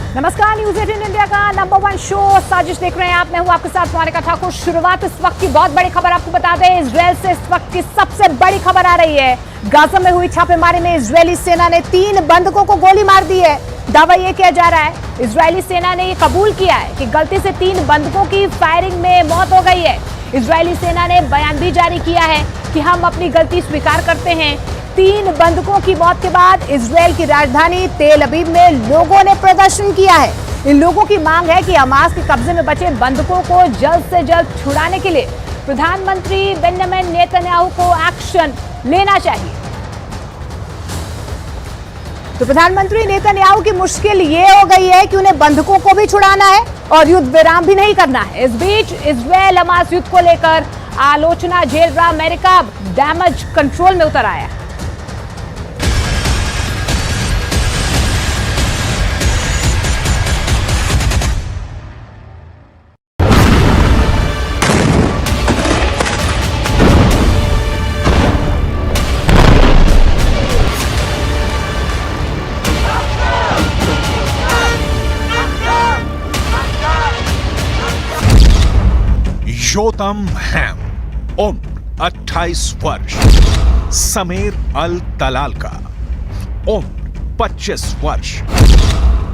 नमस्कार, news 18 India का number 1 show साजिश देख रहे हैं आप। मैं हूं आपके साथ मोनिका ठाकुर। शुरुआत इस वक्त की बहुत बड़ी खबर आपको बता दें। इजरायल से इस वक्त की सबसे बड़ी खबर आ रही है। गाजा में हुई छापेमारी में इजरायली सेना ने 3 बंधकों को गोली मार दी है। दावा यह किया जा रहा है, इजरायली सेना ने यह कबूल किया है कि गलती से 3 बंधकों की फायरिंग में मौत हो गई है। इजरायली सेना ने बयान भी जारी किया है कि हम अपनी गलती स्वीकार करते हैं। 3 बंधकों की मौत के बाद इजरायल की राजधानी तेल अवीव में लोगों ने प्रदर्शन किया है। इन लोगों की मांग है कि हमास के कब्जे में बचे बंधकों को जल्द से जल्द छुड़ाने के लिए प्रधानमंत्री बेंजामिन नेतन्याहू को एक्शन लेना चाहिए। तो प्रधानमंत्री नेतन्याहू की मुश्किल ये हो गई है कि उन्हें बंधकों को भी छुड़ाना है और युद्ध विराम भी नहीं करना है। इस बीच इजरायल हमास युद्ध को लेकर आलोचना झेल रहा अमेरिका डैमेज कंट्रोल में उतर आया है। योतम हैम उम्र 28 वर्ष, समीर अल तलाल का उम्र 25 वर्ष,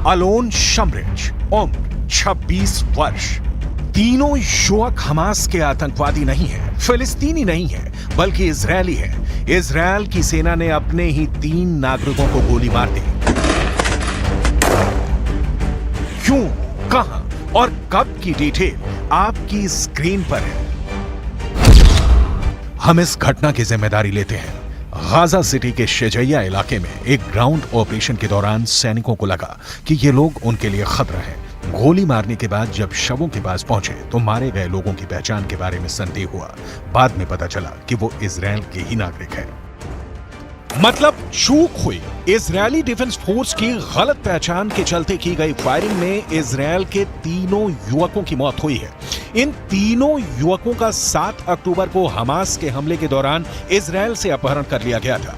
अलोन शमरिच उम्र 26 वर्ष। तीनों युवक हमास के आतंकवादी नहीं है, फिलिस्तीनी नहीं है, बल्कि इजरायली है। इजरायल की सेना ने अपने ही 3 नागरिकों को गोली मार दी। क्यों, कहां और कब की डिटेल आपकी स्क्रीन पर है। हम इस घटना की जिम्मेदारी लेते हैं। गाजा सिटी के शेजैया इलाके में एक ग्राउंड ऑपरेशन के दौरान सैनिकों को लगा कि ये लोग उनके लिए खतरा है। गोली मारने के बाद जब शवों के पास पहुंचे तो मारे गए लोगों की पहचान के बारे में संदेह हुआ। बाद में पता चला कि वो इजरायल के ही नागरिक है। मतलब चूक हुई। इजरायली डिफेंस फोर्स की गलत पहचान के चलते की गई फायरिंग में इजरायल के 3 युवकों की मौत हुई है। इन 3 युवकों का 7 अक्टूबर को हमास के हमले के दौरान इजरायल से अपहरण कर लिया गया था।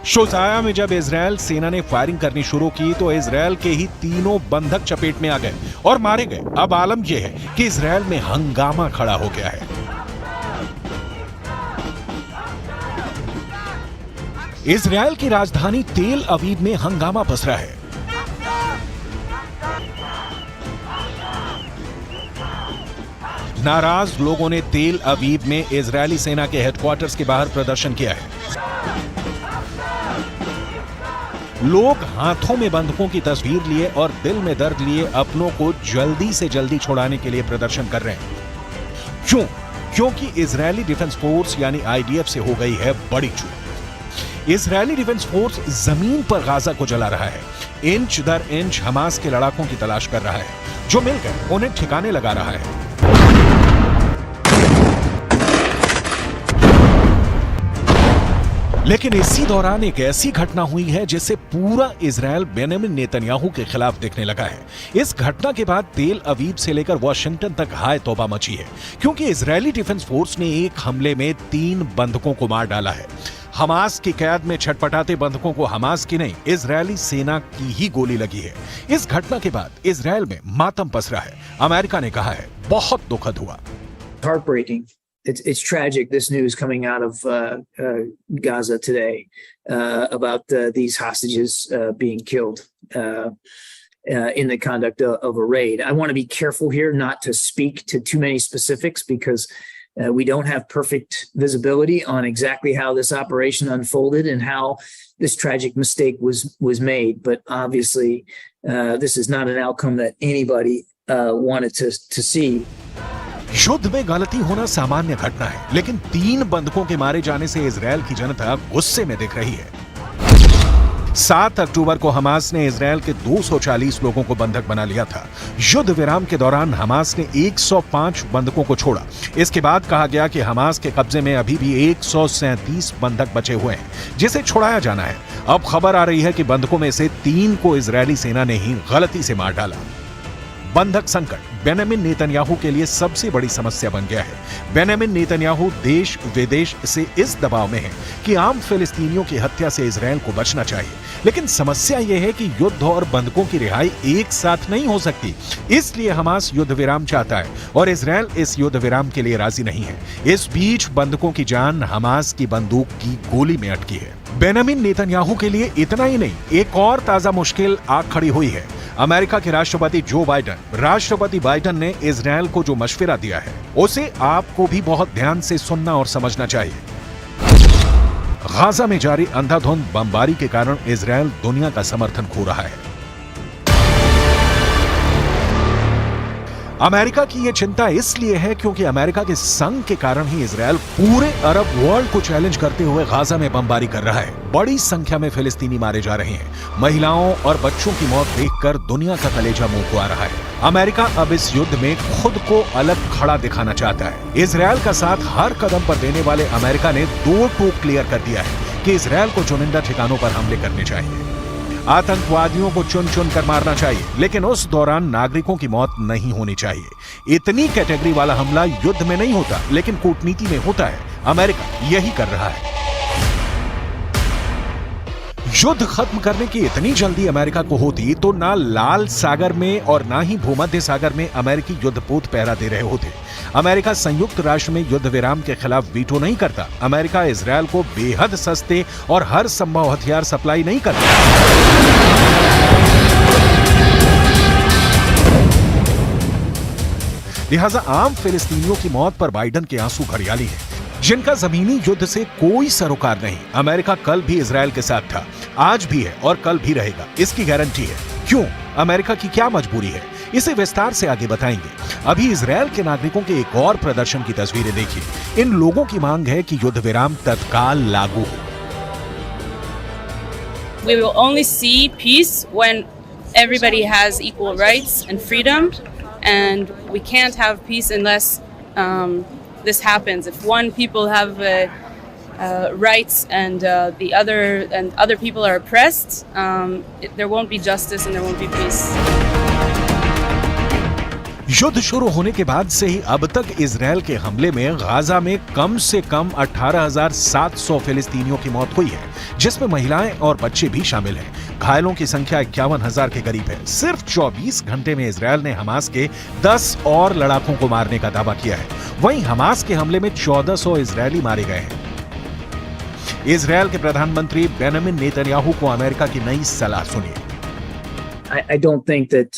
शोजाया में जब इजरायल सेना ने फायरिंग करनी शुरू की तो इजरायल के ही 3 बंधक चपेट में आ गए और मारे गए। अब आलम यह है कि इजरायल में हंगामा खड़ा हो गया है। इजरायल की राजधानी तेल अवीव में हंगामा पसरा है। नाराज लोगों ने तेल अवीव में इजरायली सेना के हेडक्वार्टर्स के बाहर प्रदर्शन किया है। लोग हाथों में बंधकों की तस्वीर लिए और दिल में दर्द लिए अपनों को जल्दी से जल्दी छुड़ाने के लिए प्रदर्शन कर रहे हैं। क्यों? क्योंकि इजरायली डिफेंस फोर्स यानी आईडीएफ से हो गई है बड़ी चूक। इजरायली डिफेंस फोर्स जमीन पर गाजा को जला रहा है। इंच दर इंच हमास के लड़ाकों की तलाश कर रहा है। जो मिल गए उन्हें ठिकाने लगा रहा है। लेकिन इसी दौरान एक ऐसी घटना हुई है जिससे पूरा इजरायल बेंजामिन नेतन्याहू के खिलाफ दिखने लगा है। इस घटना के बाद तेल अवीव से लेकर वॉशिंगटन तक हाय तौबा मची है, क्योंकि इजरायली डिफेंस फोर्स ने एक हमले में 3 बंधकों को मार डाला है। हमास की कैद में छटपटाते बंधकों को हमास की नहीं, इजरायली सेना की ही गोली लगी है। इस घटना के बाद इजरायल में मातम पसरा है। अमेरिका ने कहा है बहुत दुखद हुआ। Heartbreaking. It's tragic, this news coming out of Gaza today about these hostages being killed in the conduct of a raid. I want to be careful here not to speak to too many specifics because we don't have perfect visibility on exactly how this operation unfolded and how this tragic mistake was made. But obviously, this is not an outcome that anybody wanted to see. युद्ध में गलती होना सामान्य घटना है, लेकिन 3 बंधकों के मारे जाने से इजरायल की जनता गुस्से में दिख रही है। 7 अक्टूबर को हमास ने इजरायल के 240 लोगों को बंधक बना लिया था। युद्ध विराम के दौरान हमास ने 105 बंधकों को छोड़ा। इसके बाद कहा गया कि हमास के कब्जे में अभी भी 137 बंधक बचे हुए हैं, जिसे छुड़ाया जाना है। अब खबर आ रही है कि बंधकों में से 3 को इजरायली सेना ने ही गलती से मार डाला। बंधक संकट बेंजामिन नेतन्याहू के लिए सबसे बड़ी समस्या बन गया है। बेंजामिन नेतन्याहू देश विदेश से इस दबाव में है कि आम फिलिस्तीनियों की हत्या से इजरायल को बचना चाहिए, लेकिन समस्या यह है कि युद्ध और बंधकों की रिहाई एक साथ नहीं हो सकती। इसलिए हमास युद्ध विराम चाहता है और इजरायल इस युद्ध विराम के लिए राजी नहीं है। इस बीच बंधकों की जान हमास की बंदूक की गोली में अटकी है। बेंजामिन नेतन्याहू के लिए इतना ही नहीं, एक और ताजा मुश्किल आ खड़ी हुई है। अमेरिका के राष्ट्रपति राष्ट्रपति बाइडेन ने इजरायल को जो मशवरा दिया है उसे आपको भी बहुत ध्यान से सुनना और समझना चाहिए। गाजा में जारी अंधाधुंध बमबारी के कारण इजरायल दुनिया का समर्थन खो रहा है। अमेरिका की यह चिंता इसलिए है क्योंकि अमेरिका के संग के कारण ही इजरायल पूरे अरब वर्ल्ड को चैलेंज करते हुए गाजा में बमबारी कर रहा है। बड़ी संख्या में फिलिस्तीनी मारे जा रहे हैं। महिलाओं और बच्चों की मौत देखकर दुनिया का कलेजा मुंह को आ रहा है। अमेरिका अब इस युद्ध में खुद को अलग खड़ा दिखाना चाहता है। इजरायल का साथ हर कदम पर देने वाले अमेरिका ने दो टूक क्लियर कर दिया है कि इजरायल को चुनिंदा ठिकानों पर हमले करने चाहिए, आतंकवादियों को चुन चुन कर मारना चाहिए, लेकिन उस दौरान नागरिकों की मौत नहीं होनी चाहिए। इतनी कैटेगरी वाला हमला युद्ध में नहीं होता, लेकिन कूटनीति में होता है। अमेरिका यही कर रहा है। युद्ध खत्म करने की इतनी जल्दी अमेरिका को होती तो ना लाल सागर में और ना ही भूमध्य सागर में अमेरिकी युद्धपोत पहरा दे रहे होते। अमेरिका संयुक्त राष्ट्र में युद्ध विराम के खिलाफ वीटो नहीं करता। अमेरिका इजरायल को बेहद सस्ते और हर संभव हथियार सप्लाई नहीं करता। लिहाजा आम फिलिस्तीनियों की मौत पर बाइडेन के आंसू घड़ियाली है, जिनका जमीनी युद्ध से कोई सरोकार नहीं। अमेरिका कल भी इजरायल के साथ था, आज भी है और कल भी रहेगा, इसकी गारंटी है। क्यों? अमेरिका की क्या मजबूरी है? इसे विस्तार से आगे बताएंगे। अभी इजरायल के नागरिकों के एक और प्रदर्शन की तस्वीरें देखिए। इन लोगों की मांग है कि युद्ध विराम तत्काल लागू हो। We will only see peace when everybody has equal rights and freedom, and we can't have peace unless this happens. If one people have rights and the other people are oppressed, there won't be justice and there won't be peace. युद्ध शुरू होने के बाद से ही अब तक Israel के हमले में गाजा में कम से कम 18,700 फिलिस्तीनियों की मौत हुई है, जिसमें महिलाएं और बच्चे भी शामिल हैं। घायलों की संख्या 51,000 के करीब है। सिर्फ 24 घंटे में इजरायल ने हमास के 10 और लड़ाकों को मारने का दावा किया है। वहीं हमास के हमले में 1400 इजरायली मारे गए हैं। इजरायल के प्रधानमंत्री बेंजामिन नेतन्याहू को अमेरिका की नई सलाह सुनिए। I don't think that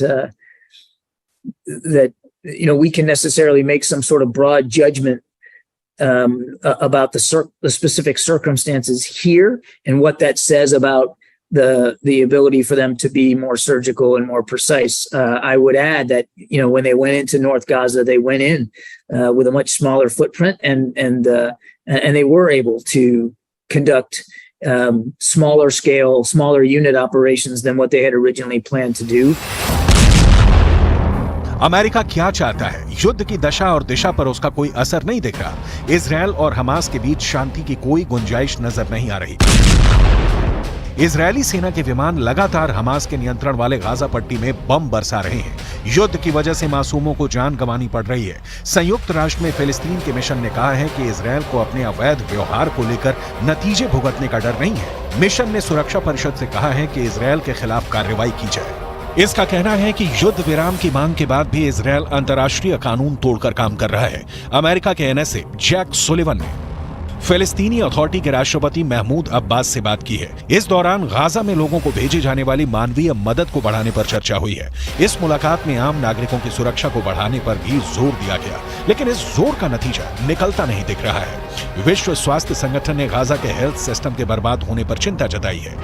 we can necessarily make some sort of broad judgment about the specific circumstances here and what that says about the ability for them to be more surgical and more precise. I would add that when they went into North Gaza, they went in with a much smaller footprint, and they were able to conduct smaller scale, smaller unit operations than what they had originally planned to do. America क्या चाहता है? युद्ध की दशा और दिशा पर उसका कोई असर नहीं दिख रहा। इजरायल और हमास के बीच शांति की कोई गुंजाइश नजर नहीं आ रही। इजरायली सेना के विमान लगातार हमास के नियंत्रण वाले गाजा पट्टी में बम बरसा रहे हैं। युद्ध की वजह से मासूमों को जान गंवानी पड़ रही है। संयुक्त राष्ट्र में फिलिस्तीन के मिशन ने कहा है कि इजरायल को अपने अवैध व्यवहार को लेकर नतीजे भुगतने का डर नहीं है। मिशन ने सुरक्षा परिषद से कहा है कि इजरायल के खिलाफ कार्रवाई की जाए। इसका कहना है कि युद्ध विराम की मांग के बाद भी इजरायल अंतर्राष्ट्रीय कानून तोड़कर काम कर रहा है। अमेरिका के एनएसए जैक सुलिवन ने फिलिस्तीनी अथॉरिटी के राष्ट्रपति महमूद अब्बास से बात की है। इस दौरान गाजा में लोगों को भेजी जाने वाली मानवीय मदद को बढ़ाने पर चर्चा हुई है। इस मुलाकात में आम नागरिकों की सुरक्षा को बढ़ाने पर भी जोर दिया गया, लेकिन इस जोर का नतीजा निकलता नहीं दिख रहा है। विश्व स्वास्थ्य संगठन ने गाजा के हेल्थ सिस्टम के बर्बाद होने पर चिंता जताई है।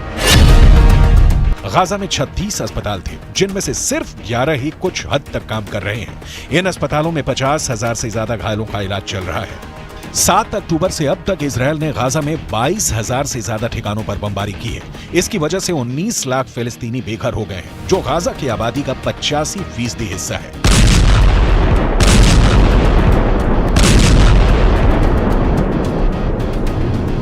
गाजा में 36 अस्पताल थे, जिनमें से सिर्फ 11 ही कुछ हद तक काम कर रहे हैं। इन अस्पतालों में 50,000 से ज्यादा घायलों का इलाज चल रहा है। 7 अक्टूबर से अब तक इजरायल ने गाजा में 22,000 से ज्यादा ठिकानों पर बमबारी की है। इसकी वजह से 19 लाख फिलिस्तीनी बेघर हो गए हैं, जो गाजा की आबादी का 85% हिस्सा है।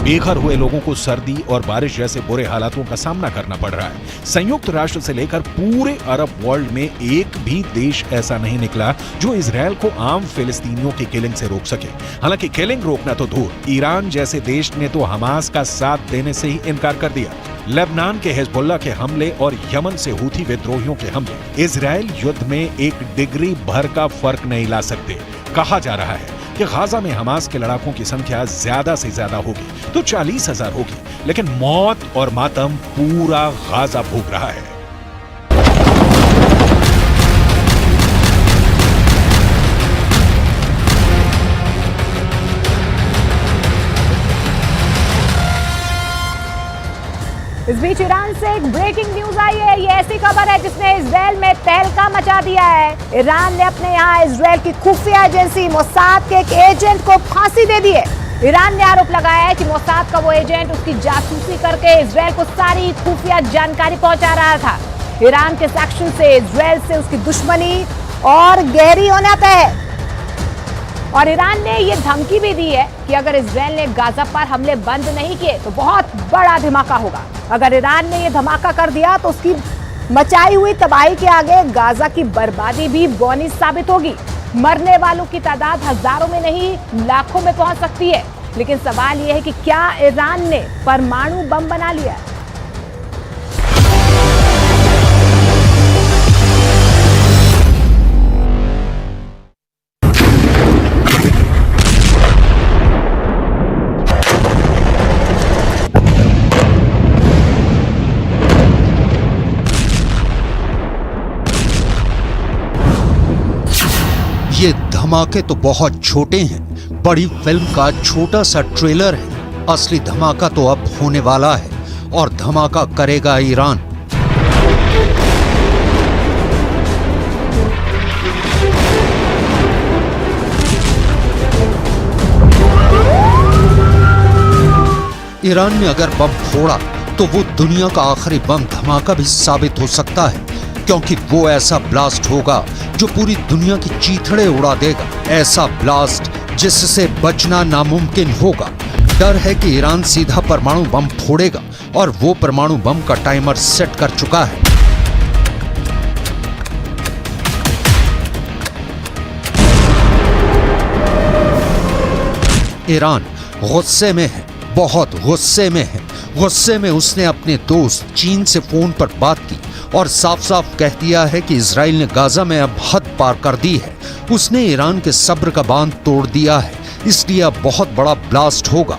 बेघर हुए लोगों को सर्दी और बारिश जैसे बुरे हालातों का सामना करना पड़ रहा है। संयुक्त राष्ट्र से लेकर पूरे अरब वर्ल्ड में एक भी देश ऐसा नहीं निकला जो इजरायल को आम फिलिस्तीनियों की किलिंग से रोक सके। हालांकि किलिंग रोकना तो दूर, ईरान जैसे देश ने तो हमास का साथ देने से ही इनकार कर दिया। लेबनान के हिजबुल्लाह के हमले और यमन से हूथी विद्रोहियों के हमले इजरायल युद्ध में एक डिग्री भर का फर्क नहीं ला सकते। कहा जा रहा है कि गाजा में हमास के लड़ाकों की संख्या ज्यादा से ज्यादा होगी तो 40,000 होगी, लेकिन मौत और मातम पूरा गाजा भोग रहा है। इस बीच ईरान से एक ब्रेकिंग न्यूज आई है। ये ऐसी खबर है जिसने इजरायल में तहलका मचा दिया है। ईरान ने अपने यहाँ इजरायल की खुफिया एजेंसी मोसाद के एक एजेंट को फांसी दे दी है। ईरान ने आरोप लगाया है कि मोसाद का वो एजेंट उसकी जासूसी करके इजरायल को सारी खुफिया जानकारी पहुंचा रहा था। ईरान के सेक्शन से इजरायल से उसकी दुश्मनी और गहरी होना तय है और ईरान ने ये धमकी भी दी है कि अगर इजरायल ने गाजा पर हमले बंद नहीं किए तो बहुत बड़ा धमाका होगा। अगर ईरान ने ये धमाका कर दिया तो उसकी मचाई हुई तबाही के आगे गाजा की बर्बादी भी बौनी साबित होगी। मरने वालों की तादाद हजारों में नहीं लाखों में पहुंच सकती है। लेकिन सवाल यह है कि क्या ईरान ने परमाणु बम बना लिया है? ये धमाके तो बहुत छोटे हैं, बड़ी फिल्म का छोटा सा ट्रेलर है। असली धमाका तो अब होने वाला है और धमाका करेगा ईरान। ईरान ने अगर बम फोड़ा तो वो दुनिया का आखिरी बम धमाका भी साबित हो सकता है, क्योंकि वो ऐसा ब्लास्ट होगा जो पूरी दुनिया की चीथड़े उड़ा देगा। ऐसा ब्लास्ट जिससे बचना नामुमकिन होगा। डर है कि ईरान सीधा परमाणु बम फोड़ेगा और वो परमाणु बम का टाइमर सेट कर चुका है। ईरान गुस्से में है, बहुत गुस्से में है। गुस्से में उसने अपने दोस्त चीन से फोन पर बात की और साफ साफ कह दिया है कि इजराइल ने गाजा में अब हद पार कर दी है। उसने ईरान के सब्र का बांध तोड़ दिया है, इसलिए अब बहुत बड़ा ब्लास्ट होगा।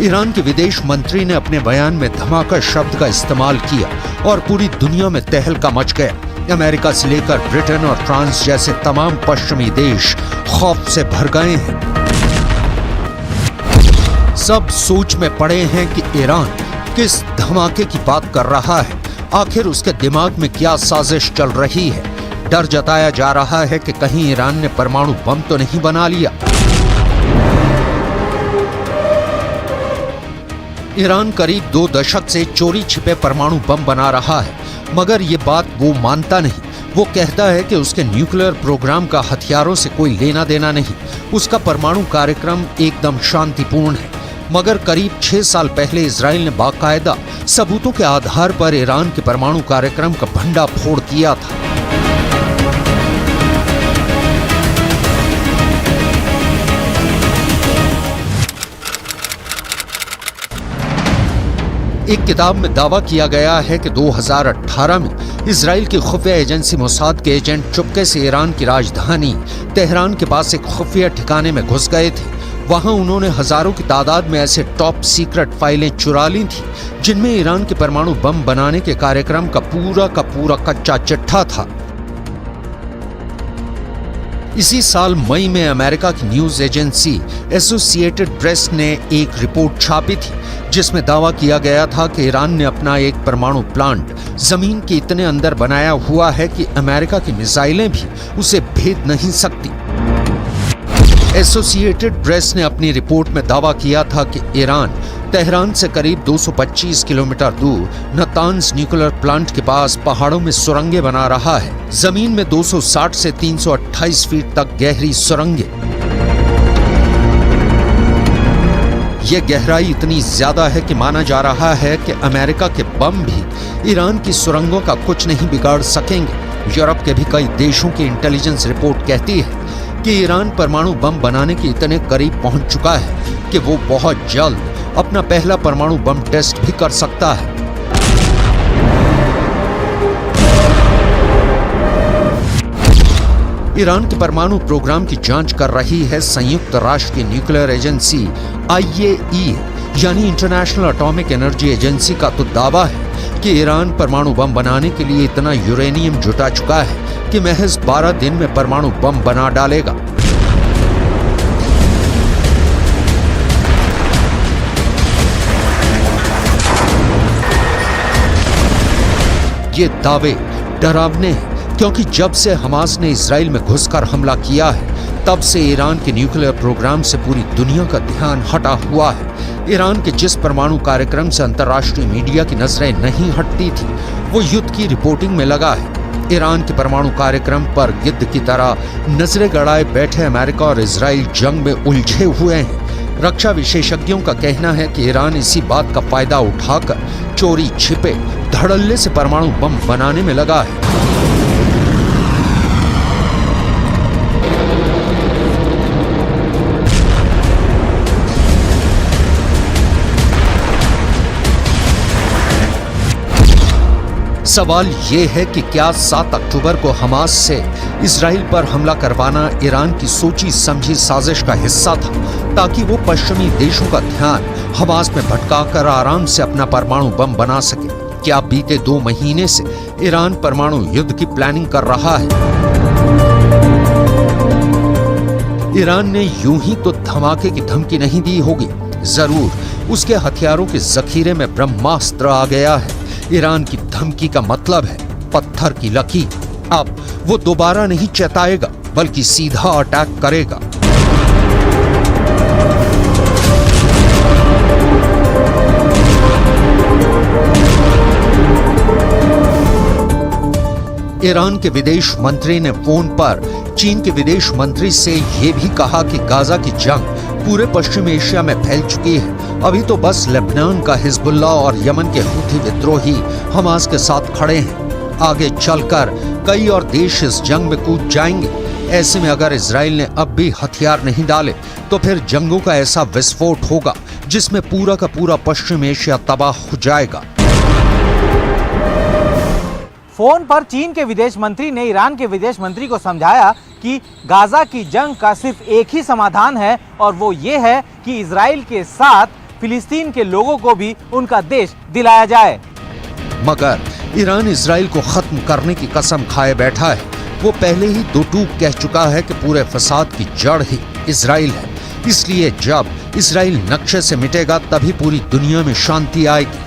ईरान के विदेश मंत्री ने अपने बयान में धमाका शब्द का इस्तेमाल किया और पूरी दुनिया में तहलका मच गया। अमेरिका से लेकर ब्रिटेन और फ्रांस जैसे तमाम पश्चिमी देश खौफ से भर गए हैं। सब सोच में पड़े हैं कि ईरान किस धमाके की बात कर रहा है, आखिर उसके दिमाग में क्या साजिश चल रही है। डर जताया जा रहा है कि कहीं ईरान ने परमाणु बम तो नहीं बना लिया। ईरान करीब 2 दशक से चोरी छिपे परमाणु बम बना रहा है, मगर ये बात वो मानता नहीं। वो कहता है कि उसके न्यूक्लियर प्रोग्राम का हथियारों से कोई लेना देना नहीं, उसका परमाणु कार्यक्रम एकदम शांतिपूर्ण है। मगर करीब 6 साल पहले इजराइल ने बाकायदा सबूतों के आधार पर ईरान के परमाणु कार्यक्रम का भंडाफोड़ किया था। एक किताब में दावा किया गया है कि 2018 में इजराइल की खुफिया एजेंसी मोसाद के एजेंट चुपके से ईरान की राजधानी तेहरान के पास एक खुफिया ठिकाने में घुस गए थे। वहां उन्होंने हजारों की तादाद में ऐसे टॉप सीक्रेट फाइलें चुरा ली थी जिनमें ईरान के परमाणु बम बनाने के कार्यक्रम का पूरा कच्चा चिट्ठा था। इसी साल मई में अमेरिका की न्यूज एजेंसी एसोसिएटेड प्रेस ने एक रिपोर्ट छापी थी जिसमें दावा किया गया था कि ईरान ने अपना एक परमाणु प्लांट जमीन के इतने अंदर बनाया हुआ है कि अमेरिका की मिसाइलें भी उसे भेद नहीं सकती। एसोसिएटेड प्रेस ने अपनी रिपोर्ट में दावा किया था कि ईरान तेहरान से करीब 225 किलोमीटर दूर नतांज न्यूक्लियर प्लांट के पास पहाड़ों में सुरंगें बना रहा है। जमीन में 260 से 328 फीट तक गहरी सुरंगें। यह गहराई इतनी ज्यादा है कि माना जा रहा है कि अमेरिका के बम भी ईरान की सुरंगों का कुछ नहीं बिगाड़ सकेंगे। यूरोप के भी कई देशों की इंटेलिजेंस रिपोर्ट कहती है कि ईरान परमाणु बम बनाने के इतने करीब पहुंच चुका है कि वो बहुत जल्द अपना पहला परमाणु बम टेस्ट भी कर सकता है। ईरान के परमाणु प्रोग्राम की जांच कर रही है संयुक्त राष्ट्र की न्यूक्लियर एजेंसी IAEA यानी इंटरनेशनल एटॉमिक एनर्जी एजेंसी का तो दावा है कि ईरान परमाणु बम बनाने के लिए इतना यूरेनियम जुटा चुका है कि महज 12 दिन में परमाणु बम बना डालेगा। ये दावे डरावने हैं क्योंकि जब से हमास ने इजराइल में घुसकर हमला किया है तब से ईरान के न्यूक्लियर प्रोग्राम से पूरी दुनिया का ध्यान हटा हुआ है। ईरान के जिस परमाणु कार्यक्रम से अंतर्राष्ट्रीय मीडिया की नजरें नहीं हटती थी वो युद्ध की रिपोर्टिंग में लगा है। ईरान के परमाणु कार्यक्रम पर गिद्ध की तरह नजरें गड़ाए बैठे अमेरिका और इजराइल जंग में उलझे हुए हैं। रक्षा विशेषज्ञों का कहना है कि ईरान इसी बात का फायदा उठाकर चोरी छिपे धड़ल्ले से परमाणु बम बनाने में लगा है। सवाल ये है कि क्या 7 अक्टूबर को हमास से इजराइल पर हमला करवाना ईरान की सोची समझी साजिश का हिस्सा था ताकि वो पश्चिमी देशों का ध्यान हमास में भटकाकर आराम से अपना परमाणु बम बना सके। क्या बीते 2 महीने से ईरान परमाणु युद्ध की प्लानिंग कर रहा है? ईरान ने यूं ही तो धमाके की धमकी नहीं दी होगी। जरूर उसके हथियारों के जखीरे में ब्रह्मास्त्र आ गया है। ईरान की धमकी का मतलब है पत्थर की लकीर। अब वो दोबारा नहीं चेताएगा बल्कि सीधा अटैक करेगा। ईरान के विदेश मंत्री ने फोन पर चीन के विदेश मंत्री से यह भी कहा कि गाजा की जंग पूरे पश्चिम एशिया में फैल चुकी है। अभी तो बस लेबनान का हिजबुल्लाह और यमन के हुथी विद्रोही हमास के साथ खड़े हैं। आगे चलकर कई और देश इस जंग में कूद जाएंगे। ऐसे में अगर इजराइल ने अब भी हथियार नहीं डाले तो फिर जंगों का ऐसा विस्फोट होगा जिसमें पूरा का पूरा पश्चिम एशिया तबाह हो जाएगा। फोन पर चीन के विदेश मंत्री ने ईरान के विदेश मंत्री को समझाया कि गाजा की जंग का सिर्फ एक ही समाधान है और वो ये है कि इजराइल के साथ फिलिस्तीन के लोगों को भी उनका देश दिलाया जाए। मगर ईरान इजराइल को खत्म करने की कसम खाए बैठा है। वो पहले ही दो टूक कह चुका है कि पूरे फसाद की जड़ ही इजराइल है। इसलिए जब इजराइल नक्शे से मिटेगा तभी पूरी दुनिया में शांति आएगी।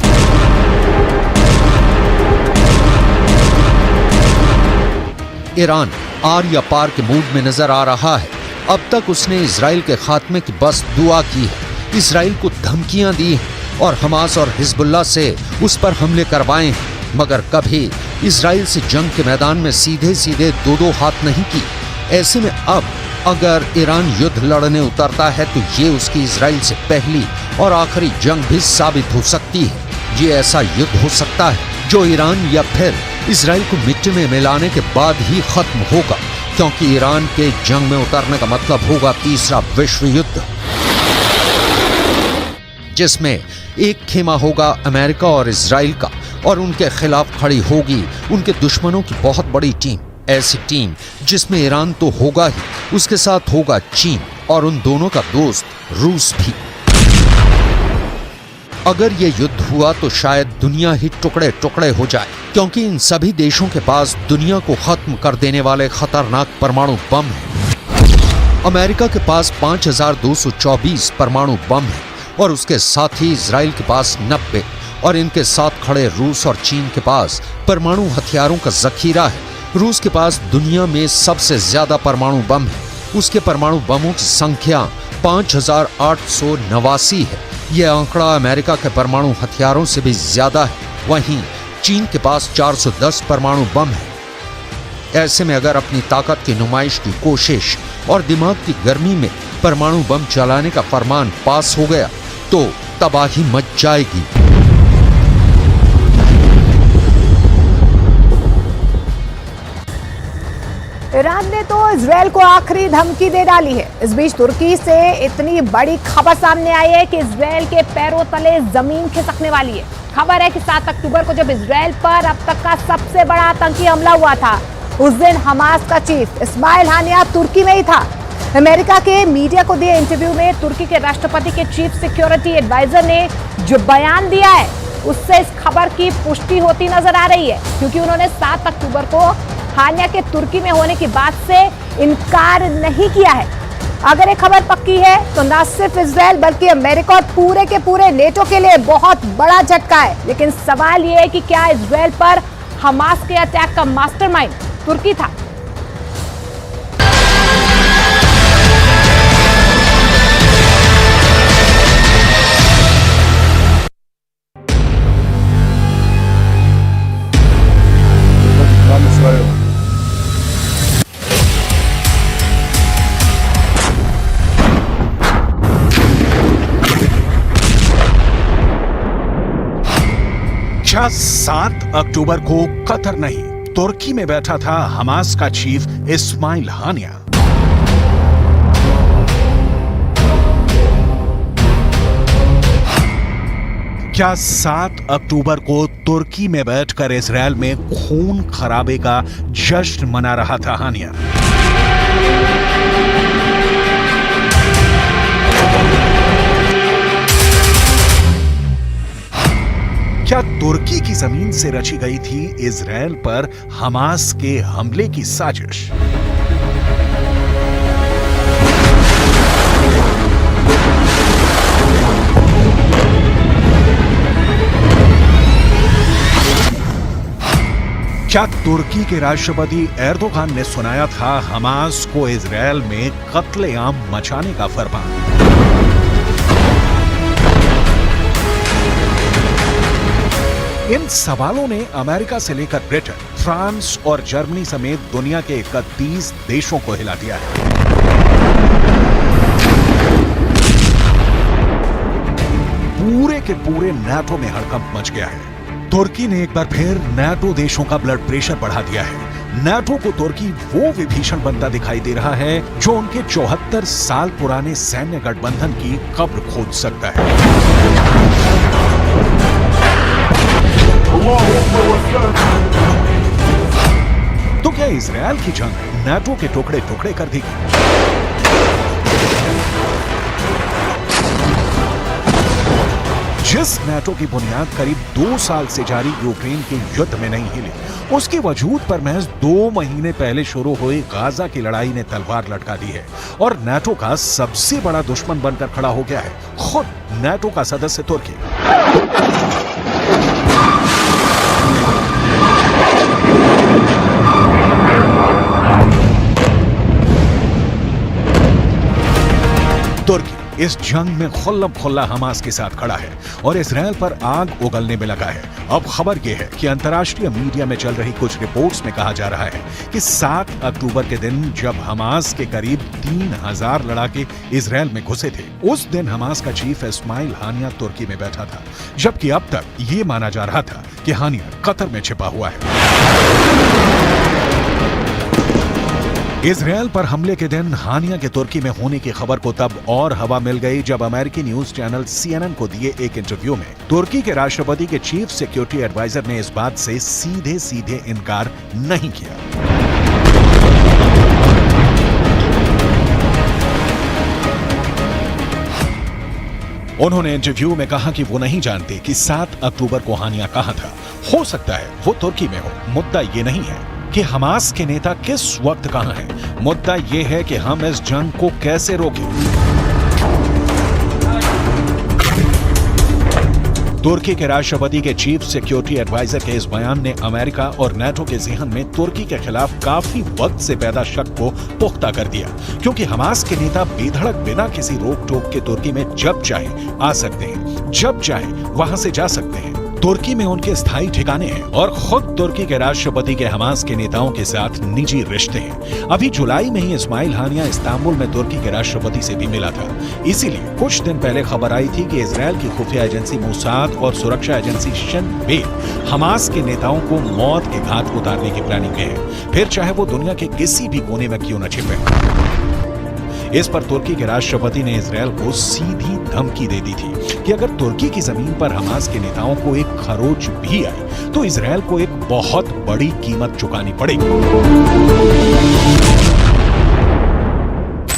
ईरान आर या पार के मूड में नजर आ रहा है। अब तक उसने इजराइल के खात्मे की बस दुआ की है, इजराइल को धमकियां दी हैं और हमास और हिजबुल्लाह से उस पर हमले करवाए हैं, मगर कभी इजराइल से जंग के मैदान में सीधे सीधे दो हाथ नहीं की। ऐसे में अब अगर ईरान युद्ध लड़ने उतरता है तो ये उसकी इजराइल से पहली और आखिरी जंग भी साबित हो सकती है। ये ऐसा युद्ध हो सकता है जो ईरान या फिर इजराइल को मिट्टी में मिलाने के बाद ही खत्म होगा, क्योंकि ईरान के जंग में उतरने का मतलब होगा तीसरा विश्व युद्ध, जिसमें एक खेमा होगा अमेरिका और इजराइल का और उनके खिलाफ खड़ी होगी उनके दुश्मनों की बहुत बड़ी टीम। ऐसी टीम जिसमें ईरान तो होगा ही, उसके साथ होगा चीन और उन दोनों का दोस्त रूस भी। अगर ये युद्ध हुआ तो शायद दुनिया ही टुकड़े टुकड़े हो जाए, क्योंकि इन सभी देशों के पास दुनिया को खत्म कर देने वाले खतरनाक परमाणु बम हैं। अमेरिका के पास 5224 परमाणु बम है और उसके साथ ही इजराइल के पास 90 और इनके साथ खड़े रूस और चीन के पास परमाणु हथियारों का जखीरा है। रूस के पास दुनिया में सबसे ज्यादा परमाणु बम है। उसके परमाणु बमों की संख्या 5889 है। यह आंकड़ा अमेरिका के परमाणु हथियारों से भी ज्यादा है। वहीं चीन के पास 410 परमाणु बम है। ऐसे में अगर अपनी ताकत की नुमाइश की कोशिश और दिमाग की गर्मी में परमाणु बम चलाने का फरमान पास हो गया तो तबाही मच जाएगी। ईरान ने तो इजरायल को आखिरी धमकी दे डाली है। इस बीच तुर्की से इतनी बड़ी खबर सामने आई है कि इजरायल के पैरों तले जमीन खिसकने वाली है। खबर है कि 7 अक्टूबर को जब इजरायल पर अब तक का सबसे बड़ा आतंकी हमला हुआ था, उस दिन हमास का चीफ इस्माइल हानिया तुर्की में ही था। अमेरिका के मीडिया को दिए इंटरव्यू में तुर्की के राष्ट्रपति के चीफ सिक्योरिटी एडवाइजर ने जो बयान दिया है उससे इस खबर की पुष्टि होती नजर आ रही है, क्योंकि उन्होंने 7 अक्टूबर को हानिया के तुर्की में होने की बात से इनकार नहीं किया है। अगर ये खबर पक्की है तो न सिर्फ इजरायल बल्कि अमेरिका और पूरे के पूरे नेटो के लिए बहुत बड़ा झटका है। लेकिन सवाल ये है कि क्या इजरायल पर हमास के अटैक का मास्टरमाइंड तुर्की था? क्या 7 अक्टूबर को कतर नहीं तुर्की में बैठा था हमास का चीफ इस्माइल हानिया? क्या 7 अक्टूबर को तुर्की में बैठकर इजरायल में खून खराबे का जश्न मना रहा था हानिया? क्या तुर्की की जमीन से रची गई थी इजरायल पर हमास के हमले की साजिश? क्या तुर्की के राष्ट्रपति एर्दोगान ने सुनाया था हमास को इजरायल में कत्लेआम मचाने का फरमान? इन सवालों ने अमेरिका से लेकर ब्रिटेन, फ्रांस और जर्मनी समेत दुनिया के 31 देशों को हिला दिया है। पूरे के पूरे नाटो में हड़कंप मच गया है। तुर्की ने एक बार फिर नाटो देशों का ब्लड प्रेशर बढ़ा दिया है। नाटो को तुर्की वो विभीषण बनता दिखाई दे रहा है जो उनके 74 साल पुराने सैन्य गठबंधन की कब्र खोद सकता है। तो क्या इजरायल की जंग नाटो के टुकड़े टुकड़े कर देगी? जिस नाटो की बुनियाद करीब 2 साल से जारी यूक्रेन के युद्ध में नहीं हिली, उसके वजूद पर महज 2 महीने पहले शुरू हुई गाजा की लड़ाई ने तलवार लटका दी है और नाटो का सबसे बड़ा दुश्मन बनकर खड़ा हो गया है खुद नाटो का सदस्य तुर्की। तुर्की इस जंग में खुल्लम खुल्ला हमास के साथ खड़ा है और इजरायल पर आग उगलने में लगा है। अब खबर यह है कि अंतर्राष्ट्रीय मीडिया में चल रही कुछ रिपोर्ट्स में कहा जा रहा है कि 7 अक्टूबर के दिन जब हमास के करीब 3000 लड़ाके इजरायल में घुसे थे, उस दिन हमास का चीफ इस्माइल हानिया तुर्की में बैठा था, जबकि अब तक ये माना जा रहा था कि हानिया कतर में छिपा हुआ है। इजरायल पर हमले के दिन हानिया के तुर्की में होने की खबर को तब और हवा मिल गई जब अमेरिकी न्यूज चैनल CNN को दिए एक इंटरव्यू में तुर्की के राष्ट्रपति के चीफ सिक्योरिटी एडवाइजर ने इस बात से सीधे सीधे इनकार नहीं किया। उन्होंने इंटरव्यू में कहा कि वो नहीं जानते कि 7 अक्टूबर को हानिया कहां था। हो सकता है वो तुर्की में हो, मुद्दा ये नहीं है। कि हमास के नेता किस वक्त कहां हैं। मुद्दा यह है कि हम इस जंग को कैसे रोकें। तुर्की के राष्ट्रपति के चीफ सिक्योरिटी एडवाइजर के इस बयान ने अमेरिका और नाटो के ज़हन में तुर्की के खिलाफ काफी वक्त से पैदा शक को पुख्ता कर दिया, क्योंकि हमास के नेता बेधड़क बिना किसी रोक टोक के तुर्की में जब चाहे आ सकते हैं, जब चाहे वहां से जा सकते हैं। तुर्की में उनके स्थायी ठिकाने हैं और खुद तुर्की के राष्ट्रपति के हमास के नेताओं के साथ निजी रिश्ते हैं। अभी जुलाई में ही इस्माइल हानिया इस्तांबुल में तुर्की के राष्ट्रपति से भी मिला था। इसीलिए कुछ दिन पहले खबर आई थी कि इजरायल की खुफिया एजेंसी मोसाद और सुरक्षा एजेंसी शिन बेत हमास के नेताओं को मौत के घाट उतारने की प्लानिंग में है, फिर चाहे वो दुनिया के किसी भी कोने में क्यों न छिपे। इस पर तुर्की के राष्ट्रपति ने इजरायल को सीधी धमकी दे दी थी कि अगर तुर्की की जमीन पर हमास के नेताओं को एक खरोच भी आई तो इजरायल को एक बहुत बड़ी कीमत चुकानी पड़ेगी।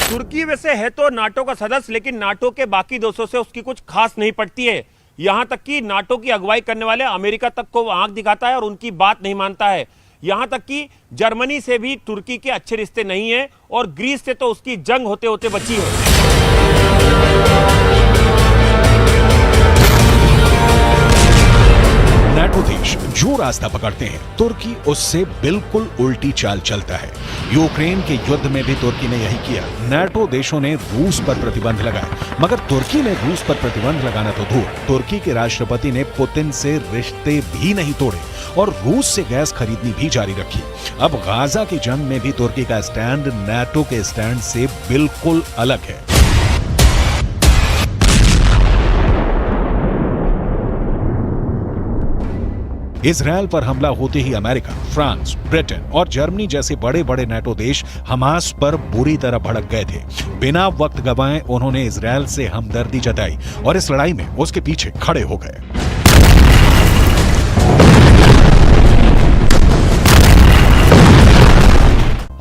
तुर्की वैसे है तो नाटो का सदस्य, लेकिन नाटो के बाकी देशों से उसकी कुछ खास नहीं पड़ती है। यहां तक कि नाटो की अगुवाई करने वाले अमेरिका तक को आंख दिखाता है और उनकी बात नहीं मानता है। यहां तक कि जर्मनी से भी तुर्की के अच्छे रिश्ते नहीं है और ग्रीस से तो उसकी जंग होते होते बची है। नाटो देश जो रास्ता पकड़ते हैं, तुर्की उससे बिल्कुल उल्टी चाल चलता है। यूक्रेन के युद्ध में भी तुर्की ने यही किया। नाटो देशों ने रूस पर प्रतिबंध लगाए, मगर तुर्की ने रूस पर प्रतिबंध लगाना तो दूर, तुर्की के राष्ट्रपति ने पुतिन से रिश्ते भी नहीं तोड़े और रूस से गैस खरीदनी भी जारी रखी। अब गाजा की जंग में भी तुर्की का स्टैंड नाटो के स्टैंड से बिल्कुल अलग है। इजरायल पर हमला होते ही अमेरिका, फ्रांस, ब्रिटेन और जर्मनी जैसे बड़े बड़े नाटो देश हमास पर बुरी तरह भड़क गए थे। बिना वक्त गंवाए उन्होंने इजरायल से हमदर्दी जताई और इस लड़ाई में उसके पीछे खड़े हो गए।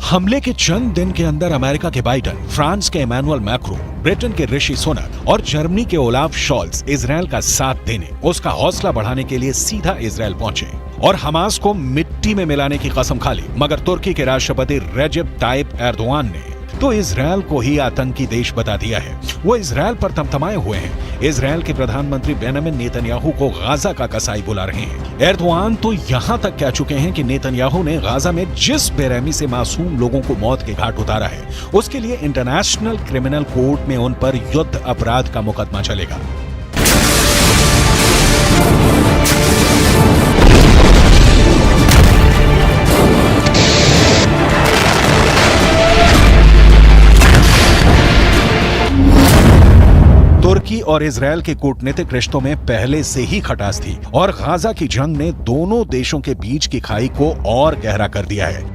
हमले के चंद दिन के अंदर अमेरिका के बाइडेन, फ्रांस के इमैनुअल मैक्रोन, ब्रिटेन के ऋषि सुनक और जर्मनी के ओलाफ शॉल्ज इजरायल का साथ देने, उसका हौसला बढ़ाने के लिए सीधा इजरायल पहुंचे और हमास को मिट्टी में मिलाने की कसम खा ली। मगर तुर्की के राष्ट्रपति रेजेप ताइप एर्दोआन ने तो इजरायल को ही आतंकी देश बता दिया है। वो इजरायल पर तमतमाए हुए हैं। इजरायल के प्रधानमंत्री बेंजामिन नेतन्याहू को गाजा का कसाई बुला रहे हैं। एर्दोआन तो यहां तक कह चुके हैं कि नेतन्याहू ने गाजा में जिस बेरहमी से मासूम लोगों को मौत के घाट उतारा है, उसके लिए इंटरनेशनल क्रिमिनल कोर्ट में उन पर युद्ध अपराध का मुकदमा चलेगा। तुर्की और इजरायल के कूटनीतिक रिश्तों में पहले से ही खटास थी और गाजा की जंग ने दोनों देशों के बीच की खाई को और गहरा कर दिया है।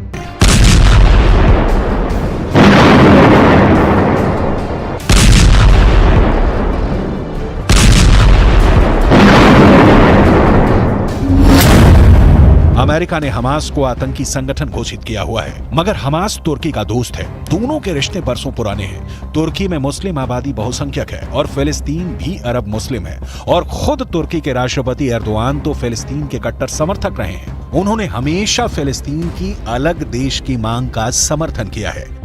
अमेरिका ने हमास को आतंकी संगठन घोषित किया हुआ है, मगर हमास तुर्की का दोस्त है। दोनों के रिश्ते बरसों पुराने हैं। तुर्की में मुस्लिम आबादी बहुसंख्यक है और फिलिस्तीन भी अरब मुस्लिम है और खुद तुर्की के राष्ट्रपति एर्दोआन तो फिलिस्तीन के कट्टर समर्थक रहे हैं। उन्होंने हमेशा फिलिस्तीन की अलग देश की मांग का समर्थन किया है।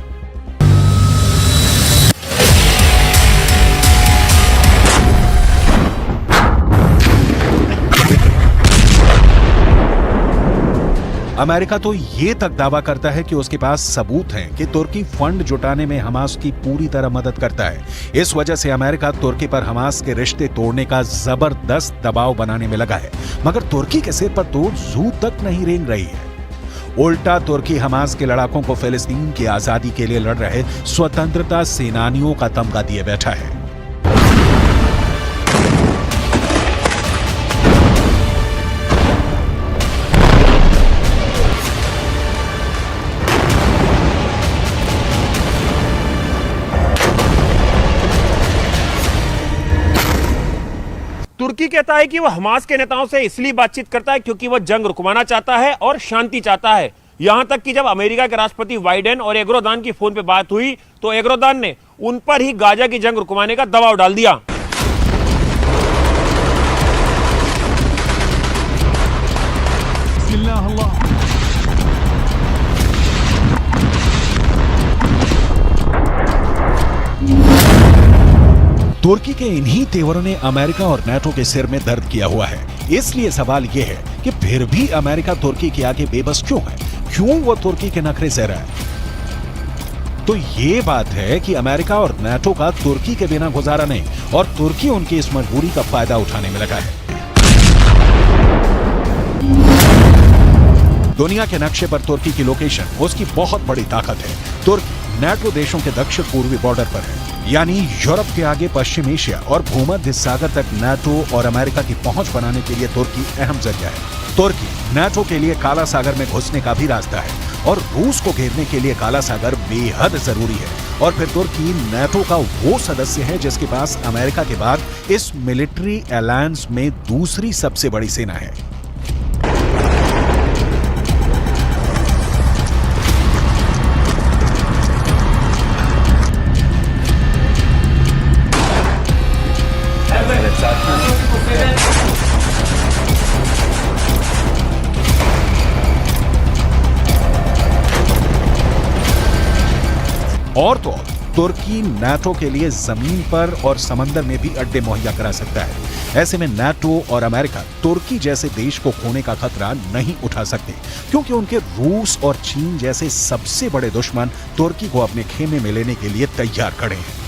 अमेरिका तो ये तक दावा करता है कि उसके पास सबूत हैं कि तुर्की फंड जुटाने में हमास की पूरी तरह मदद करता है। इस वजह से अमेरिका तुर्की पर हमास के रिश्ते तोड़ने का जबरदस्त दबाव बनाने में लगा है, मगर तुर्की के सिर पर तो जू तक नहीं रेंग रही है। उल्टा तुर्की हमास के लड़ाकों को फिलिस्तीन की आजादी के लिए लड़ रहे स्वतंत्रता सेनानियों का तमगा दिए बैठा है। तुर्की कहता है कि वह हमास के नेताओं से इसलिए बातचीत करता है क्योंकि वह जंग रुकवाना चाहता है और शांति चाहता है। यहां तक कि जब अमेरिका के राष्ट्रपति बाइडेन और एर्दोआन की फोन पे बात हुई तो एर्दोआन ने उन पर ही गाजा की जंग रुकवाने का दबाव डाल दिया। तुर्की के इन्हीं तेवरों ने अमेरिका और नाटो के सिर में दर्द किया हुआ है। इसलिए सवाल यह है कि फिर भी अमेरिका तुर्की के आगे बेबस क्यों है? क्यों वो तुर्की के नखरे सह रहा है? तो ये बात है कि अमेरिका और नाटो का तुर्की के बिना गुजारा नहीं और तुर्की उनकी इस मजबूरी का फायदा उठाने में लगा है। दुनिया के नक्शे पर तुर्की की लोकेशन उसकी बहुत बड़ी ताकत है। तुर्की नाटो देशों के दक्षिण पूर्वी बॉर्डर पर है, यानी यूरोप के आगे पश्चिम एशिया और भूमध्य सागर तक नाटो और अमेरिका की पहुंच बनाने के लिए तुर्की अहम जरिया है। तुर्की नाटो के लिए काला सागर में घुसने का भी रास्ता है और रूस को घेरने के लिए काला सागर बेहद जरूरी है। और फिर तुर्की नाटो का वो सदस्य है जिसके पास अमेरिका के बाद इस मिलिट्री अलायंस में दूसरी सबसे बड़ी सेना है। और तो तुर्की नाटो के लिए जमीन पर और समंदर में भी अड्डे मुहैया करा सकता है। ऐसे में नाटो और अमेरिका तुर्की जैसे देश को खोने का खतरा नहीं उठा सकते, क्योंकि उनके रूस और चीन जैसे सबसे बड़े दुश्मन तुर्की को अपने खेमे में लेने के लिए तैयार खड़े हैं।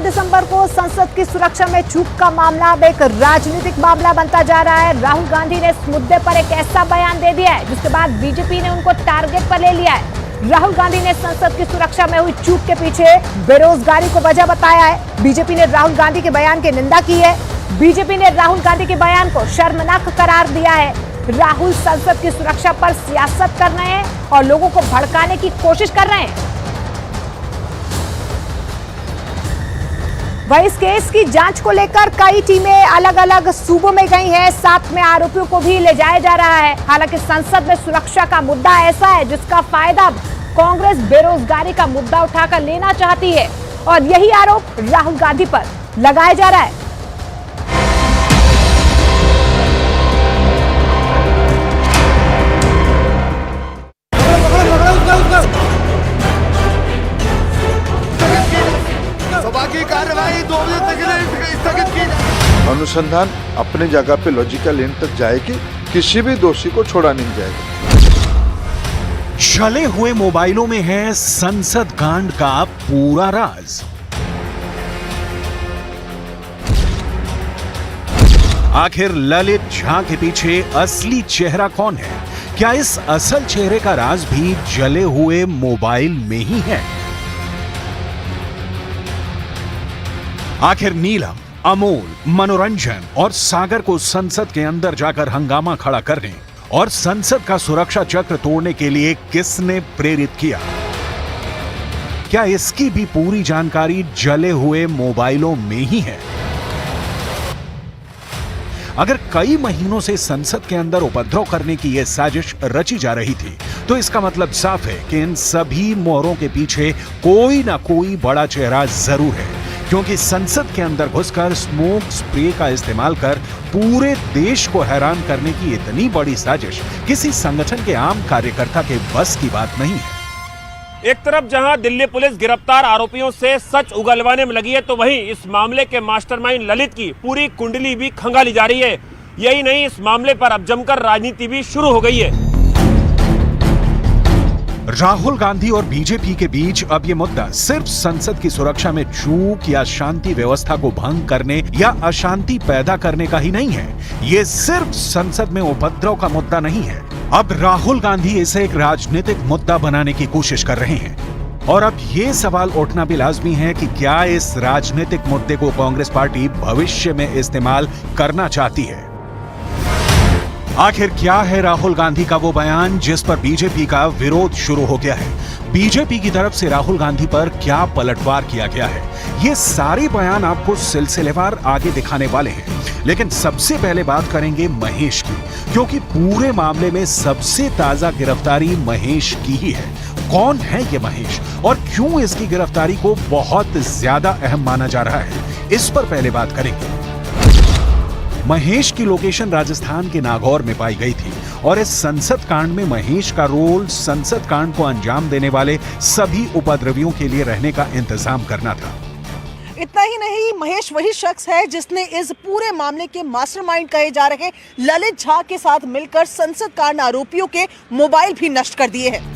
दिसंबर को संसद की सुरक्षा में चूक का मामला अब एक राजनीतिक मामला बनता जा रहा है। राहुल गांधी ने इस मुद्दे पर एक ऐसा बयान दे दिया है जिसके बाद बीजेपी ने उनको टारगेट पर ले लिया है। राहुल गांधी ने संसद की सुरक्षा में हुई चूक के पीछे बेरोजगारी को वजह बताया है। बीजेपी ने राहुल गांधी के बयान की निंदा की है। बीजेपी ने राहुल गांधी के बयान को शर्मनाक करार दिया है। राहुल संसद की सुरक्षा पर सियासत कर रहे हैं और लोगों को भड़काने की कोशिश कर रहे हैं। वहीं इस केस की जांच को लेकर कई टीमें अलग अलग सूबों में गई हैं, साथ में आरोपियों को भी ले जाया जा रहा है। हालांकि संसद में सुरक्षा का मुद्दा ऐसा है जिसका फायदा कांग्रेस बेरोजगारी का मुद्दा उठाकर लेना चाहती है और यही आरोप राहुल गांधी पर लगाया जा रहा है। अनुसंधान अपने जगह पे लॉजिकल एंड तक जाएगी, किसी भी दोषी को छोड़ा नहीं जाएगा। जले हुए मोबाइलों में है संसद कांड का पूरा राज। आखिर ललित झा के पीछे असली चेहरा कौन है? क्या इस असल चेहरे का राज भी जले हुए मोबाइल में ही है? आखिर नीलम, अमोल, मनोरंजन और सागर को संसद के अंदर जाकर हंगामा खड़ा करने और संसद का सुरक्षा चक्र तोड़ने के लिए किसने प्रेरित किया? क्या इसकी भी पूरी जानकारी जले हुए मोबाइलों में ही है? अगर कई महीनों से संसद के अंदर उपद्रव करने की यह साजिश रची जा रही थी, तो इसका मतलब साफ है कि इन सभी मोहरों के पीछे कोई ना कोई बड़ा चेहरा जरूर है, क्योंकि संसद के अंदर घुसकर स्मोक स्प्रे का इस्तेमाल कर पूरे देश को हैरान करने की इतनी बड़ी साजिश किसी संगठन के आम कार्यकर्ता के बस की बात नहीं है। एक तरफ जहां दिल्ली पुलिस गिरफ्तार आरोपियों से सच उगलवाने में लगी है, तो वहीं इस मामले के मास्टरमाइंड ललित की पूरी कुंडली भी खंगाली जा रही है। यही नहीं, इस मामले पर अब जमकर राजनीति भी शुरू हो गई है। राहुल गांधी और बीजेपी के बीच अब ये मुद्दा सिर्फ संसद की सुरक्षा में चूक या शांति व्यवस्था को भंग करने या अशांति पैदा करने का ही नहीं है। ये सिर्फ संसद में उपद्रव का मुद्दा नहीं है। अब राहुल गांधी इसे एक राजनीतिक मुद्दा बनाने की कोशिश कर रहे हैं और अब ये सवाल उठना भी लाजमी है कि क्या इस राजनीतिक मुद्दे को कांग्रेस पार्टी भविष्य में इस्तेमाल करना चाहती है। आखिर क्या है राहुल गांधी का वो बयान जिस पर बीजेपी का विरोध शुरू हो गया है? बीजेपी की तरफ से राहुल गांधी पर क्या पलटवार किया गया है? ये सारे बयान आपको सिलसिलेवार आगे दिखाने वाले हैं, लेकिन सबसे पहले बात करेंगे महेश की, क्योंकि पूरे मामले में सबसे ताजा गिरफ्तारी महेश की ही है। कौन है ये महेश और क्यों इसकी गिरफ्तारी को बहुत ज्यादा अहम माना जा रहा है, इस पर पहले बात करेंगे। महेश की लोकेशन राजस्थान के नागौर में पाई गई थी और इस संसद कांड में महेश का रोल संसद कांड को अंजाम देने वाले सभी उपद्रवियों के लिए रहने का इंतजाम करना था। इतना ही नहीं, महेश वही शख्स है जिसने इस पूरे मामले के मास्टरमाइंड कहे जा रहे ललित झा के साथ मिलकर संसद कांड आरोपियों के मोबाइल भी नष्ट कर दिए हैं।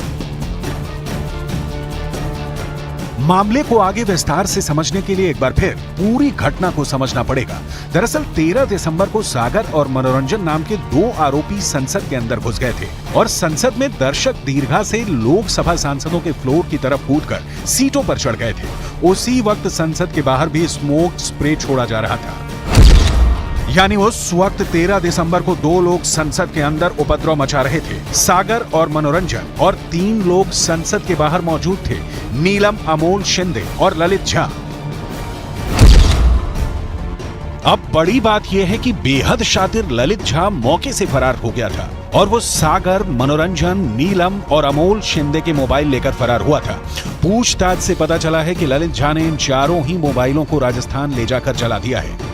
मामले को आगे विस्तार से समझने के लिए एक बार फिर पूरी घटना को समझना पड़ेगा। दरअसल 13 दिसंबर को सागर और मनोरंजन नाम के 2 आरोपी संसद के अंदर घुस गए थे और संसद में दर्शक दीर्घा से लोकसभा सांसदों के फ्लोर की तरफ कूदकर सीटों पर चढ़ गए थे। उसी वक्त संसद के बाहर भी स्मोक स्प्रे छोड़ा जा रहा था। यानी उस वक्त 13 दिसंबर को 2 लोग संसद के अंदर उपद्रव मचा रहे थे, सागर और मनोरंजन, और 3 लोग संसद के बाहर मौजूद थे, नीलम, अमोल शिंदे और ललित झा। अब बड़ी बात यह है कि बेहद शातिर ललित झा मौके से फरार हो गया था और वो सागर, मनोरंजन, नीलम और अमोल शिंदे के मोबाइल लेकर फरार हुआ था। पूछताछ से पता चला है कि ललित झा ने इन चारों ही मोबाइलों को राजस्थान ले जाकर जला दिया है।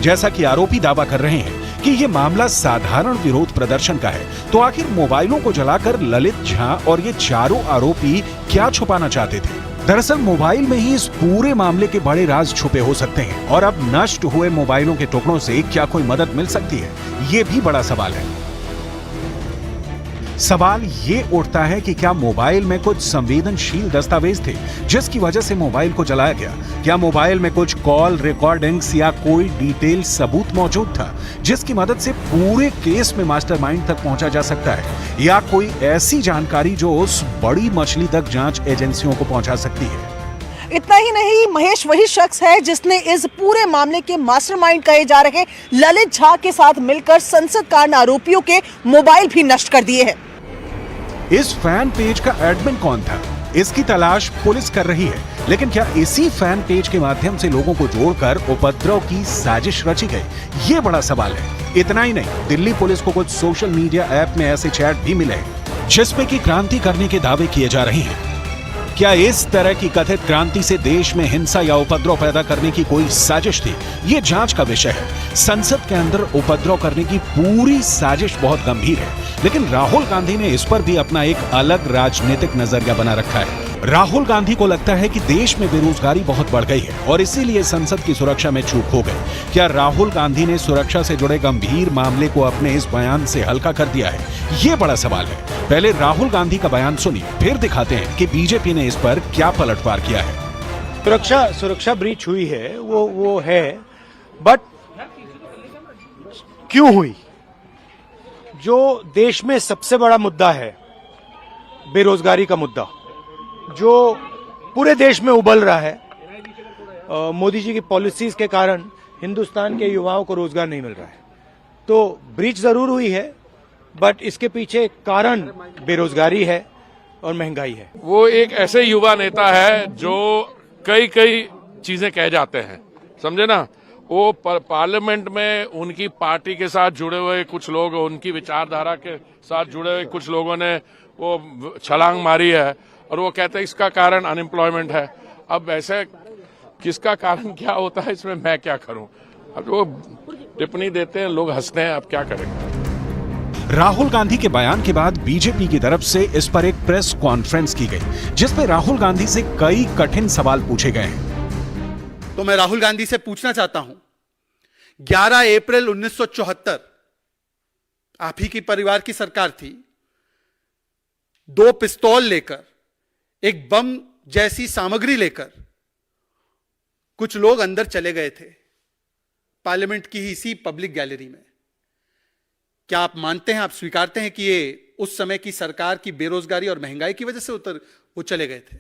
जैसा कि आरोपी दावा कर रहे हैं कि ये मामला साधारण विरोध प्रदर्शन का है, तो आखिर मोबाइलों को जलाकर ललित झा और ये चारों आरोपी क्या छुपाना चाहते थे? दरअसल मोबाइल में ही इस पूरे मामले के बड़े राज छुपे हो सकते हैं और अब नष्ट हुए मोबाइलों के टुकड़ों से क्या कोई मदद मिल सकती है? ये भी बड़ा सवाल है। सवाल ये उठता है कि क्या मोबाइल में कुछ संवेदनशील दस्तावेज थे जिसकी वजह से मोबाइल को जलाया गया? क्या मोबाइल में कुछ कॉल रिकॉर्डिंग्स या कोई डिटेल सबूत मौजूद था जिसकी मदद से पूरे केस में मास्टरमाइंड तक पहुंचा जा सकता है? या कोई ऐसी जानकारी जो उस बड़ी मछली तक जांच एजेंसियों को पहुंचा सकती है? इतना ही नहीं, महेश वही शख्स है जिसने इस पूरे मामले के मास्टरमाइंड कहे जा रहे ललित झा के साथ मिलकर संसद कांड आरोपियों के मोबाइल भी नष्ट कर दिए हैं। इस फैन पेज का एडमिन कौन था? इसकी तलाश पुलिस कर रही है, लेकिन क्या इसी फैन पेज के माध्यम से लोगों को जोड़कर उपद्रव की साजिश रची गई? ये बड़ा सवाल है। इतना ही नहीं, दिल्ली पुलिस को कुछ सोशल मीडिया ऐप में ऐसे चैट भी मिले जिसमें कि क्रांति करने के दावे किए जा रहे हैं। क्या इस तरह की कथित क्रांति से देश में हिंसा या उपद्रव पैदा करने की कोई साजिश थी? ये जांच का विषय है। संसद के अंदर उपद्रव करने की पूरी साजिश बहुत गंभीर है, लेकिन राहुल गांधी ने इस पर भी अपना एक अलग राजनीतिक नजरिया बना रखा है। राहुल गांधी को लगता है कि देश में बेरोजगारी बहुत बढ़ गई है और इसीलिए संसद की सुरक्षा में चूक हो गई। क्या राहुल गांधी ने सुरक्षा से जुड़े गंभीर मामले को अपने इस बयान से हल्का कर दिया है? ये बड़ा सवाल है। पहले राहुल गांधी का बयान सुनिए, फिर दिखाते हैं कि बीजेपी ने इस पर क्या पलटवार किया है। सुरक्षा ब्रीच हुई है, वो है, बट क्यों हुई? जो देश में सबसे बड़ा मुद्दा है, बेरोजगारी का मुद्दा, जो पूरे देश में उबल रहा है, मोदी जी की पॉलिसीज के कारण हिंदुस्तान के युवाओं को रोजगार नहीं मिल रहा है। तो ब्रीच जरूर हुई है, बट इसके पीछे कारण बेरोजगारी है और महंगाई है। वो एक ऐसे युवा नेता है जो कई चीजें कह जाते हैं, समझे ना। वो पार्लियामेंट में उनकी पार्टी के साथ जुड़े हुए कुछ लोग, उनकी विचारधारा के साथ जुड़े हुए कुछ लोगों ने वो छलांग मारी है और वो कहते हैं इसका कारण अनएम्प्लॉयमेंट है। अब ऐसे किसका कारण क्या होता है इसमें मैं क्या करूं? अब वो टिप्पणी देते हैं, लोग हंसते हैं, अब क्या करेंगे। राहुल गांधी के बयान के बाद बीजेपी की तरफ से इस पर एक प्रेस कॉन्फ्रेंस की गई जिसमें राहुल गांधी से कई कठिन सवाल पूछे गए हैं। तो मैं राहुल गांधी से पूछना चाहता हूं, 11 अप्रैल 1974 आप ही की परिवार की सरकार थी। 2 पिस्तौल लेकर, एक बम जैसी सामग्री लेकर कुछ लोग अंदर चले गए थे पार्लियामेंट की ही इसी पब्लिक गैलरी में। क्या आप मानते हैं, आप स्वीकारते हैं कि ये उस समय की सरकार की बेरोजगारी और महंगाई की वजह से वो चले गए थे?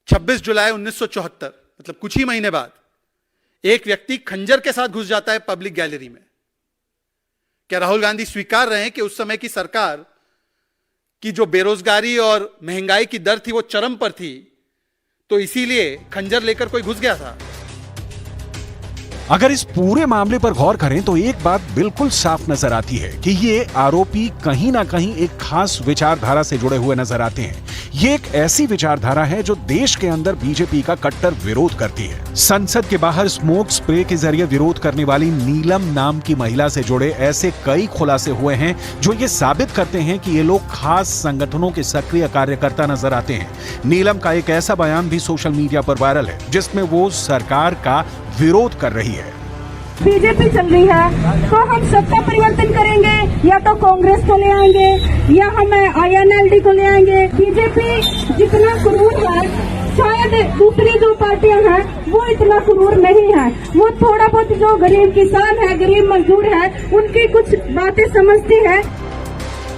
26 जुलाई 1974 मतलब कुछ ही महीने बाद एक व्यक्ति खंजर के साथ घुस जाता है पब्लिक गैलरी में। क्या राहुल गांधी स्वीकार रहे हैं कि उस समय की सरकार की जो बेरोजगारी और महंगाई की दर थी वो चरम पर थी, तो इसीलिए खंजर लेकर कोई घुस गया था? अगर इस पूरे मामले पर गौर करें तो एक बात बिल्कुल साफ नजर आती है कि ये आरोपी कहीं ना कहीं एक खास विचारधारा से जुड़े हुए नजर आते हैं। ये एक ऐसी विचारधारा है जो देश के अंदर बीजेपी का कट्टर विरोध करती है। संसद के बाहर स्मोक स्प्रे के जरिए विरोध करने वाली नीलम नाम की महिला से जुड़े ऐसे कई खुलासे हुए हैं जो ये साबित करते हैं कि ये लोग खास संगठनों के सक्रिय कार्यकर्ता नजर आते हैं। नीलम का एक ऐसा बयान भी सोशल मीडिया पर वायरल है जिसमें वो सरकार का विरोध कर रही है। बीजेपी चल रही है तो हम सत्ता परिवर्तन करेंगे, या तो कांग्रेस को ले आएंगे या हम INLD को ले आएंगे। बीजेपी जितना क्रूर है शायद दूसरी जो पार्टियां हैं वो इतना क्रूर नहीं है। वो थोड़ा बहुत जो गरीब किसान है, गरीब मजदूर है, उनकी कुछ बातें समझती है।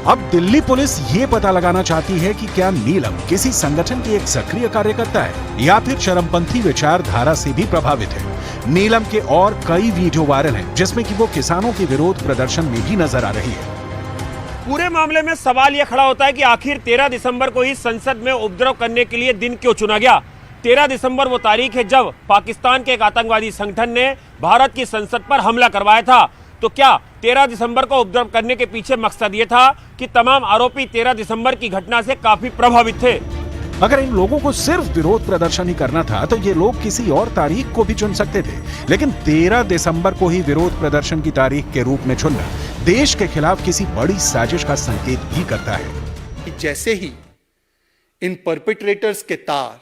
अब दिल्ली पुलिस ये पता लगाना चाहती है कि क्या नीलम किसी संगठन की एक सक्रिय कार्यकर्ता है या फिर चरमपंथी विचारधारा से भी प्रभावित है। नीलम के और कई वीडियो वायरल हैं जिसमें कि वो किसानों के विरोध प्रदर्शन में भी नजर आ रही है। पूरे मामले में सवाल यह खड़ा होता है कि आखिर 13 दिसंबर को ही संसद में उपद्रव करने के लिए दिन क्यों चुना गया। 13 दिसंबर वो तारीख है जब पाकिस्तान के एक आतंकवादी संगठन ने भारत की संसद पर हमला करवाया था। तो क्या 13 दिसंबर को उपद्रव करने के पीछे मकसद ये था कि तमाम आरोपी 13 दिसंबर की घटना से काफी प्रभावित थे। अगर इन लोगों को सिर्फ विरोध प्रदर्शन ही करना था तो ये लोग किसी और तारीख को भी चुन सकते थे, लेकिन 13 दिसंबर को ही विरोध प्रदर्शन की तारीख के रूप में चुनना देश के खिलाफ किसी बड़ी साजिश का संकेत भी करता है। जैसे ही इन परपेट्रेटर्स के तार,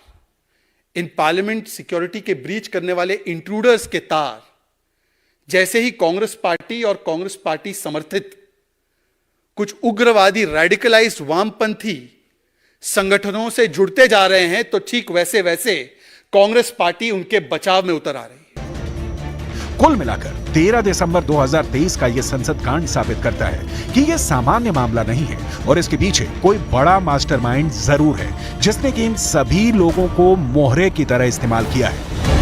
इन पार्लियामेंट सिक्योरिटी के ब्रीच करने वाले इंट्रूडर्स के तार, जैसे ही कांग्रेस पार्टी और कांग्रेस पार्टी समर्थित कुछ उग्रवादी रेडिकलाइज्ड वामपंथी संगठनों से जुड़ते जा रहे हैं, तो ठीक वैसे वैसे कांग्रेस पार्टी उनके बचाव में उतर आ रही है। कुल मिलाकर 13 दिसंबर 2023 का यह संसद कांड साबित करता है कि यह सामान्य मामला नहीं है और इसके पीछे कोई बड़ा मास्टरमाइंड जरूर है जिसने कि इन सभी लोगों को मोहरे की तरह इस्तेमाल किया है।